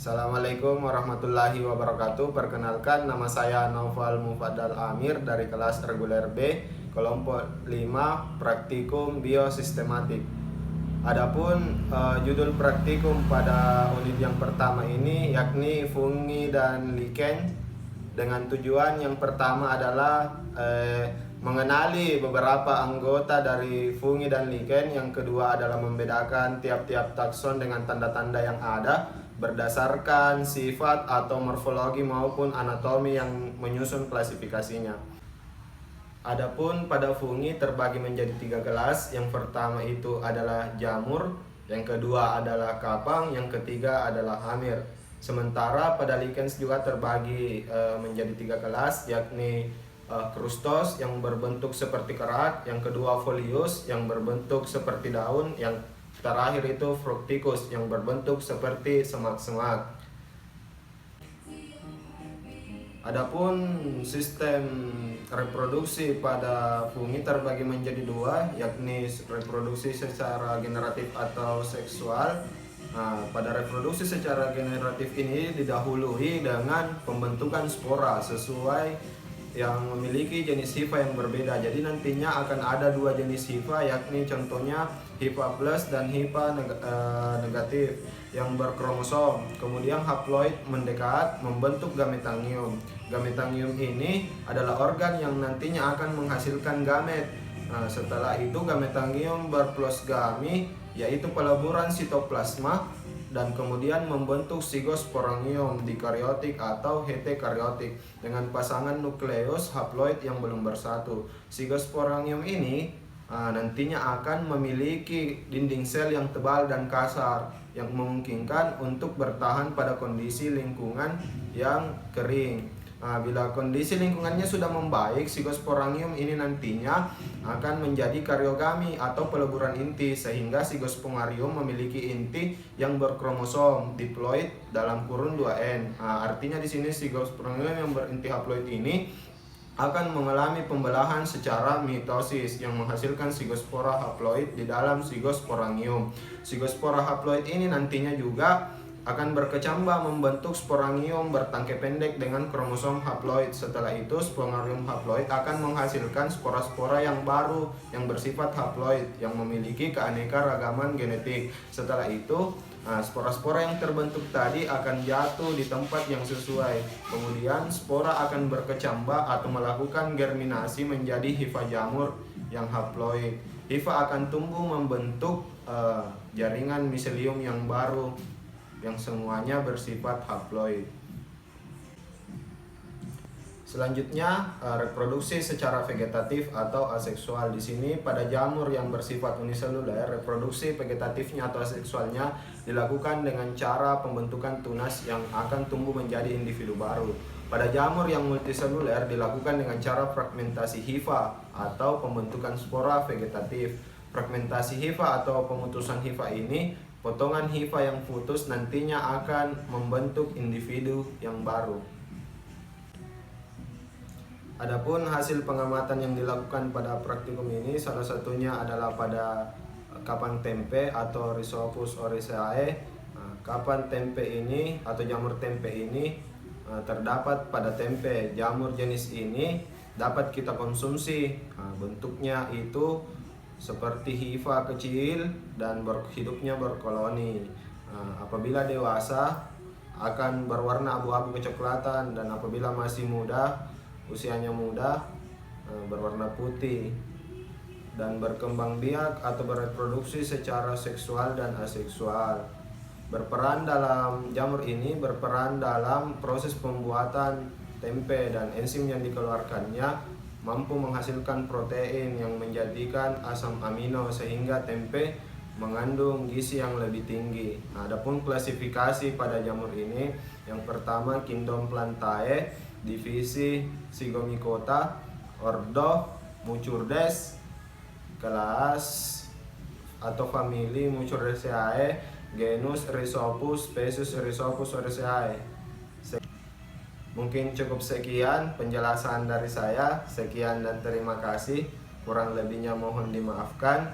Assalamualaikum warahmatullahi wabarakatuh. Perkenalkan, nama saya Naufal Mufadal Amir dari kelas reguler B, kelompok 5, praktikum biosistematik. Adapun judul praktikum pada unit yang pertama ini yakni fungi dan lichen, dengan tujuan yang pertama adalah mengenali beberapa anggota dari fungi dan lichen. Yang kedua adalah membedakan tiap-tiap takson dengan tanda-tanda yang ada berdasarkan sifat atau morfologi maupun anatomi yang menyusun klasifikasinya. Adapun pada fungi terbagi menjadi 3 kelas. Yang pertama itu adalah jamur, yang kedua adalah kapang, yang ketiga adalah hamir. Sementara pada lichens juga terbagi menjadi 3 kelas, yakni krustos yang berbentuk seperti kerat, yang kedua folius yang berbentuk seperti daun, yang terakhir itu fructicus yang berbentuk seperti semak-semak. Adapun sistem reproduksi pada fungi terbagi menjadi 2, yakni reproduksi secara generatif atau seksual. Pada reproduksi secara generatif ini didahului dengan pembentukan spora sesuai yang memiliki jenis hifa yang berbeda. Jadi nantinya akan ada 2 jenis hifa, yakni contohnya hifa plus dan hifa negatif yang berkromosom. Kemudian haploid mendekat membentuk gametangium. Gametangium ini adalah organ yang nantinya akan menghasilkan gamet. Setelah itu gametangium berplusgami, yaitu peleburan sitoplasma, dan kemudian membentuk sigosporangium dikaryotik atau hetekaryotik dengan pasangan nukleus haploid yang belum bersatu. Sigosporangium ini nantinya akan memiliki dinding sel yang tebal dan kasar yang memungkinkan untuk bertahan pada kondisi lingkungan yang kering. Bila kondisi lingkungannya sudah membaik, sigosporangium ini nantinya akan menjadi karyogami atau peleburan inti, sehingga sigosporangium memiliki inti yang berkromosom diploid dalam kurun 2N. Artinya di sini sigosporangium yang berinti haploid ini akan mengalami pembelahan secara mitosis yang menghasilkan sigospora haploid di dalam sigosporangium. Sigospora haploid ini nantinya juga akan berkecambah membentuk sporangium bertangkai pendek dengan kromosom haploid. Setelah itu sporangium haploid akan menghasilkan spora-spora yang baru yang bersifat haploid yang memiliki keanekaragaman genetik. Setelah itu spora-spora yang terbentuk tadi akan jatuh di tempat yang sesuai. Kemudian spora akan berkecambah atau melakukan germinasi menjadi hifa jamur yang haploid. Hifa akan tumbuh membentuk jaringan miselium yang baru yang semuanya bersifat haploid. Selanjutnya reproduksi secara vegetatif atau aseksual. Di sini pada jamur yang bersifat uniseluler, reproduksi vegetatifnya atau aseksualnya dilakukan dengan cara pembentukan tunas yang akan tumbuh menjadi individu baru. Pada jamur yang multiseluler dilakukan dengan cara fragmentasi hifa atau pembentukan spora vegetatif. Fragmentasi hifa atau pemutusan hifa ini, potongan hifa yang putus nantinya akan membentuk individu yang baru. Adapun hasil pengamatan yang dilakukan pada praktikum ini salah satunya adalah pada kapang tempe atau Rhizopus oryzae. Kapan tempe ini atau jamur tempe ini terdapat pada tempe. Jamur jenis ini dapat kita konsumsi. Bentuknya itu seperti hifa kecil dan hidupnya berkoloni. Apabila dewasa akan berwarna abu-abu kecoklatan, dan apabila masih muda, usianya muda, berwarna putih, dan berkembang biak atau bereproduksi secara seksual dan aseksual. Jamur ini berperan dalam proses pembuatan tempe, dan enzim yang dikeluarkannya mampu menghasilkan protein yang menjadikan asam amino sehingga tempe mengandung gizi yang lebih tinggi. Adapun klasifikasi pada jamur ini, yang pertama Kingdom Plantae, divisi Zygomicota, ordo Mucurdes, kelas atau famili Mucurdaceae, genus Rhizopus, spesies Rhizopus oryzae. Mungkin cukup sekian penjelasan dari saya. Sekian dan terima kasih. Kurang lebihnya mohon dimaafkan.